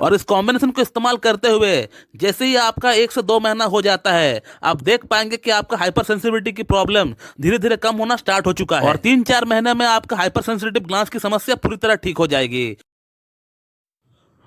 और इस कॉम्बिनेशन को इस्तेमाल करते हुए जैसे ही आपका 1 से 2 महीना हो जाता है, आप देख पाएंगे कि आपका हाइपर सेंसिटिविटी की प्रॉब्लम धीरे धीरे कम होना स्टार्ट हो चुका है और 3-4 महीने में आपका हाइपर सेंसिटिव ग्लांस की समस्या पूरी तरह ठीक हो जाएगी।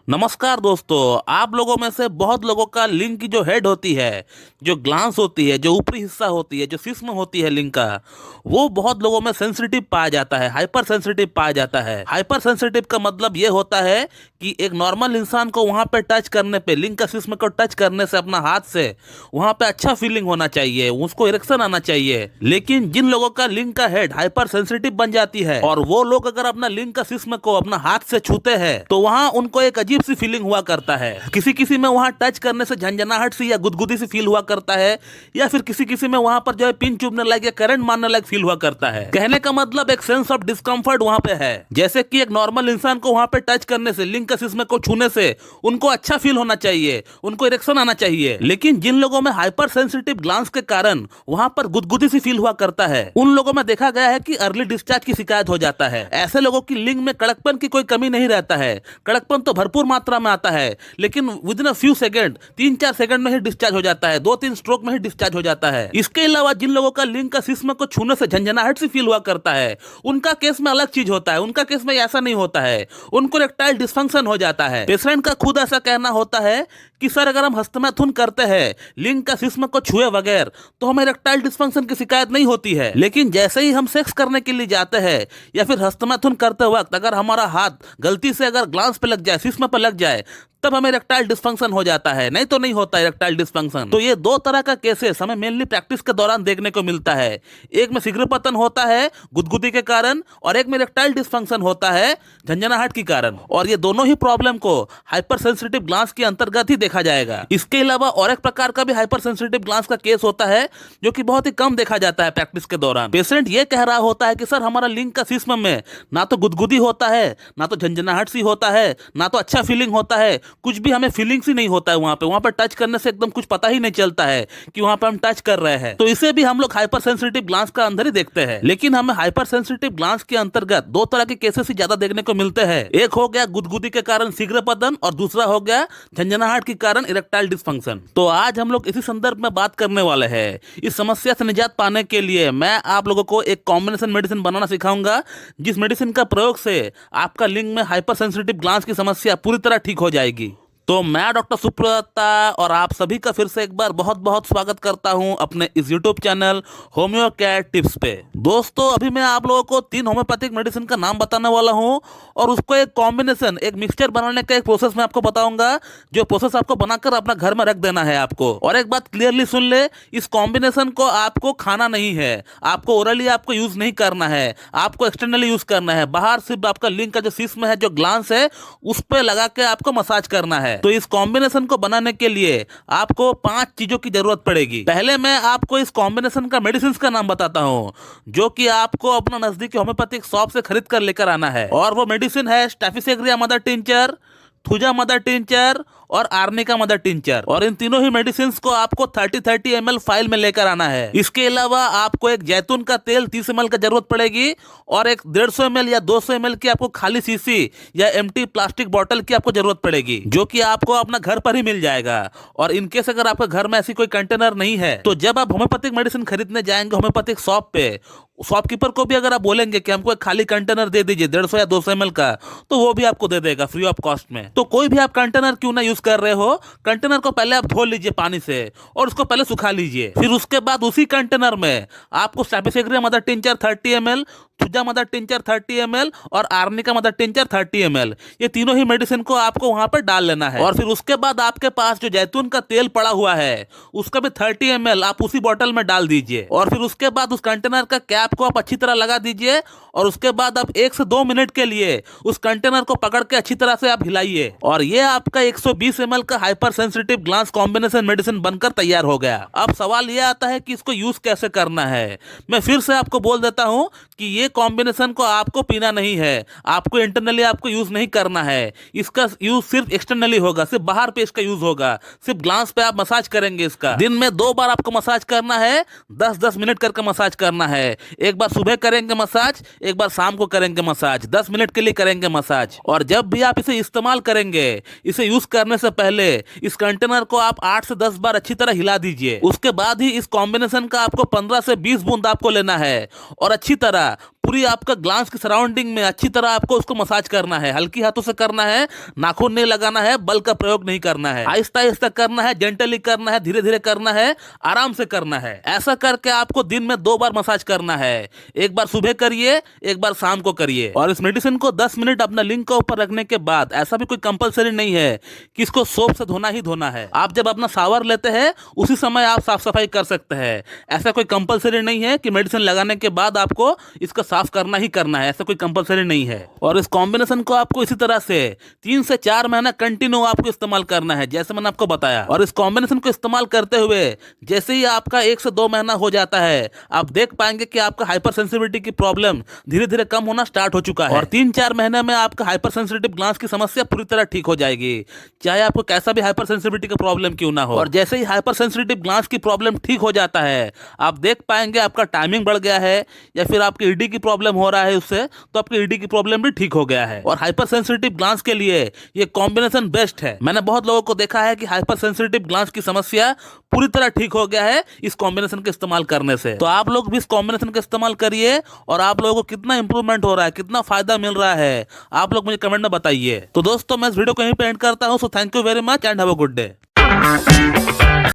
नमस्कार दोस्तों, आप लोगों में से बहुत लोगों का लिंग की जो हेड होती है, जो ग्लांस होती है, जो ऊपरी हिस्सा होती है, जो जिस्म होती है लिंग का, वो बहुत लोगों में सेंसिटिव पाया जाता है, हाइपर सेंसिटिव पाया जाता है। हाइपर सेंसिटिव का मतलब ये होता है कि एक नॉर्मल इंसान को वहां पे टच करने पे, लिंग का जिस्म को टच करने से अपना हाथ से वहां पे अच्छा फीलिंग होना चाहिए, उसको इरेक्शन आना चाहिए। लेकिन जिन लोगों का लिंग का हेड हाइपर सेंसिटिव बन जाती है और वो लोग अगर अपना लिंग का जिस्म को अपना हाथ से छूते हैं तो वहां उनको एक अजीब सी फीलिंग हुआ करता है। किसी किसी में वहां टच करने से झंझनाहट सी या गुदगुदी सी फील हुआ करता है, या फिर किसी किसी में वहां पर जो है पिन चुभने लायक या करंट मारने लायक फील हुआ करता है। कहने का मतलब एक सेंस ऑफ डिस्कंफर्ट वहां पे है। जैसे कि एक नॉर्मल इंसान को वहां पे टच करने से, लिंग का जिस्म को छूने से उनको अच्छा फील होना चाहिए, उनको इरेक्शन आना चाहिए। लेकिन जिन लोगों में हाइपर सेंसिटिव ग्लांस के कारण वहां पर गुदगुदी सी फील हुआ करता है, उन लोगों में देखा गया है कि अर्ली डिस्चार्ज की शिकायत हो जाता है। ऐसे लोगों की लिंग में कड़कपन की कोई कमी नहीं रहता है, कड़कपन तो भरपूर मात्रा में आता है, लेकिन with in a few second, 3-4 second में ही डिस्चार्ज हो जाता है, 2-3 स्ट्रोक में ही डिस्चार्ज हो जाता है। इसके अलावा जिन लोगों का लिंग का जिस्म को छूने से झंझनाहट सी फील हुआ करता है, उनका केस में अलग चीज होता है। उनका केस में ऐसा नहीं होता है, उनको इरेक्टाइल डिसफंक्शन हो जाता है। पेशेंट का खुद ऐसा कहना होता है कि सर अगर हम हस्तमैथुन करते हैं लिंग का जिस्म को छुए बगैर तो हमें इरेक्टाइल डिसफंक्शन की शिकायत नहीं होती है, लेकिन जैसे ही हम सेक्स करने के लिए जाते हैं या फिर हस्तमैथुन करते वक्त अगर हमारा हाथ गलती से अगर ग्लांस पे लग जाए, जिस्म पे लग जाए, तब हमें इरेक्टाइल डिसफंक्शन हो जाता है, नहीं तो नहीं होता इरेक्टाइल डिसफंक्शन। तो ये 2 तरह का केसेस हमें मेनली प्रैक्टिस के दौरान देखने को मिलता है। एक में शीघ्र पतन होता है गुदगुदी के कारण और एक में इरेक्टाइल डिसफंक्शन होता है झंझनाहट के कारण, और ये दोनों ही प्रॉब्लम को हाइपर सेंसिटिव ग्लांस के अंतर्गत ही देखा जाएगा। इसके अलावा और एक प्रकार का भी हाइपर सेंसिटिव ग्लांस का केस होता है जो कि बहुत ही कम देखा जाता है प्रैक्टिस के दौरान। पेशेंट ये कह रहा होता है कि सर हमारा लिंग का जिस्म में ना तो गुदगुदी होता है, ना तो झंझनाहट सी होता है, ना तो अच्छा फीलिंग होता है, कुछ भी हमें फीलिंग्स ही नहीं होता है। वहां पर टच करने से एकदम कुछ पता ही नहीं चलता है कि वहां पे हम टच कर रहे हैं। तो इसे भी हम लोग हाइपर सेंसिटिव ग्लांस का अंदर ही देखते हैं। लेकिन हमें हाइपर सेंसिटिव ग्लांस के अंतर्गत 2 तरह के केसेस ही ज्यादा देखने को मिलते हैं। एक हो गया गुदगुदी के कारण शीघ्र पतन और दूसरा हो गया झंझनाहट के कारण इरेक्टाइल डिसफंक्शन। तो आज हम लोग इसी संदर्भ में बात करने वाले हैं। इस समस्या से निजात पाने के लिए मैं आप लोगों को एक कॉम्बिनेशन मेडिसिन बनाना सिखाऊंगा, जिस मेडिसिन का प्रयोग से आपका लिंग में हाइपर सेंसिटिव ग्लांस की समस्या पूरी तरह ठीक हो जाएगी। तो मैं डॉक्टर सुप्रदत्ता और आप सभी का फिर से एक बार बहुत बहुत स्वागत करता हूं अपने इस YouTube channel homeo care tips पे। दोस्तों अभी मैं आप लोगों को 3 होम्योपैथिक मेडिसिन का नाम बताने वाला हूं और उसको एक कॉम्बिनेशन, एक मिक्सचर बनाने का एक प्रोसेस मैं आपको बताऊंगा, जो प्रोसेस आपको बनाकर अपना घर में रख देना है आपको। और एक बात क्लियरली सुन ले, इस कॉम्बिनेशन को आपको खाना नहीं है, आपको ओरली आपको यूज नहीं करना है, आपको एक्सटर्नली यूज करना है। बाहर सिर्फ आपका लिंग का जो जिस्म है, जो ग्लांस है, उस पर लगा के आपको मसाज करना है। तो इस कॉम्बिनेशन को बनाने के लिए आपको 5 चीजों की जरूरत पड़ेगी। पहले मैं आपको इस कॉम्बिनेशन का मेडिसिन का नाम बताता हूं, जो कि आपको अपना नजदीकी होम्योपैथिक शॉप से खरीद कर लेकर आना है। और वो मेडिसिन है staphysagria mother tincture, thuja mother tincture और आर्निका मदर टिंचर। और इन तीनों ही मेडिसिन को आपको 30-30 ml फाइल में लेकर आना है। इसके अलावा आपको एक जैतून का तेल 30 ml का जरूरत पड़ेगी और एक 150 ml या 200 ml की आपको खाली शीशी या एम्प्टी प्लास्टिक बोतल की आपको जरूरत पड़ेगी, जो कि आपको अपना घर पर ही मिल जाएगा। और इनकेस अगर आपके घर में ऐसी कोई कंटेनर नहीं है, तो जब आप होम्योपैथिक मेडिसिन खरीदने जाएंगे होम्योपैथिक शॉप पे, शॉपकीपर को भी अगर आप बोलेंगे कि हमको एक खाली कंटेनर दे दीजिए 150 या 200 ml का, तो वो भी आपको दे देगा फ्री ऑफ कॉस्ट में। तो कोई भी आप कंटेनर क्यों ना यूज कर रहे हो, कंटेनर को पहले आप धो लीजिए पानी से और उसको पहले सुखा लीजिए। फिर उसके बाद उसी कंटेनर में आपको staphysagria mother tincture 30 ml, thuja mother tincture 30 ml और आर्निका मदर टिंचर 30 ml, ये तीनों ही मेडिसिन को आपको वहां पर डाल लेना है। और फिर उसके बाद आपके पास जो जैतून का तेल पड़ा हुआ है, उसका भी 30 ml आप उसी बोतल में डाल दीजिए। और फिर उसके बाद उस कंटेनर का कैप को आप अच्छी तरह लगा दीजिए और उसके बाद आप 1 से 2 मिनट के लिए उस कंटेनर को पकड़ के अच्छी तरह से आप हिलाइए। और ये आपका 120 ml का hyper sensitive glance combination medicine बनकर तैयार हो गया। अब सवाल ये आता है कि इसको यूज कैसे करना है। मैं फिर से आपको बोल देता हूं कि ये ये कॉम्बिनेशन को आपको पीना नहीं है, आपको इंटरनली आपको यूज नहीं करना है। इसका यूज सिर्फ एक्सटर्नली होगा, सिर्फ बाहर पे इसका यूज होगा, सिर्फ ग्लांस पे आप मसाज करेंगे। इसका दिन में 2 बार आपको मसाज करना है, 10-10 मिनट करके मसाज करना है। एक बार सुबह करेंगे मसाज, एक बार शाम को करेंगे मसाज, 10 मिनट के लिए करेंगे मसाज। और जब भी आप इसे इस्तेमाल करेंगे, इसे यूज करने से पहले इस कंटेनर को आप 8 से 10 बार अच्छी तरह हिला दीजिए। उसके बाद ही इस कॉम्बिनेशन का आपको 15 से 20 बूंद आपको लेना है और अच्छी तरह पूरी आपका ग्लांस की सराउंडिंग में अच्छी तरह आपको उसको मसाज करना है। हल्की हाथों से करना है, नाखून नहीं लगाना है, बल का प्रयोग नहीं करना है, आहिस्ता आहिस्ता करना है, जेंटली करना है, धीरे धीरे करना है, आराम से करना है। ऐसा करके आपको दिन में 2 बार मसाज करना है। एक बार सुबह करिए, एक बार शाम को करिए। और इस मेडिसिन को 10 मिनट अपना लिंक के ऊपर रखने के बाद, ऐसा भी कोई कंपलसरी नहीं है कि इसको सोप से धोना ही धोना है। आप जब अपना शावर लेते हैं उसी समय आप साफ सफाई कर सकते हैं। ऐसा कोई कंपलसरी नहीं है कि मेडिसिन लगाने के बाद आपको इसका साफ करना ही करना है, ऐसा कोई कंपलसरी नहीं है। और इस कॉम्बिनेशन को आपको इसी तरह से 3 से 4 महीना कंटिन्यू आपको इस्तेमाल करना है, जैसे मैंने आपको बताया। और इस कॉम्बिनेशन को इस्तेमाल करते हुए जैसे ही आपका 1 से 2 महीना हो जाता है, आप देख पाएंगे कि आपका हाइपर सेंसिटिविटी की प्रॉब्लम धीरे धीरे कम होना स्टार्ट हो चुका है। और 3-4 महीने में आपका हाइपर सेंसिटिव ग्लांस की समस्या पूरी तरह ठीक हो जाएगी, चाहे आपको कैसा भी हाइपर सेंसिटिविटी का प्रॉब्लम क्यों ना हो। और जैसे ही हाइपर सेंसिटिव ग्लांस की प्रॉब्लम ठीक हो जाता है, आप देख पाएंगे आपका टाइमिंग बढ़ गया है, या फिर आपकी ईडी की प्रॉब्लम हो रहा है उससे, तो आपकी ईडी की प्रॉब्लम भी ठीक हो गया है। और हाइपर सेंसिटिव ग्लांस के लिए ये कॉम्बिनेशन बेस्ट है। मैंने बहुत लोगों को देखा है कि हाइपर सेंसिटिव ग्लांस की समस्या पूरी तरह ठीक हो गया है इस कॉम्बिनेशन के इस्तेमाल करने से। तो आप लोग भी इस कॉम्बिनेशन का इस्तेमाल करिए और आप लोगों को कितना इंप्रूवमेंट हो रहा है, कितना फायदा मिल रहा है, आप लोग मुझे कमेंट में बताइए। तो दोस्तों मैं इस वीडियो को यहीं पे एंड करता हूं। So thank you very much and have a good day.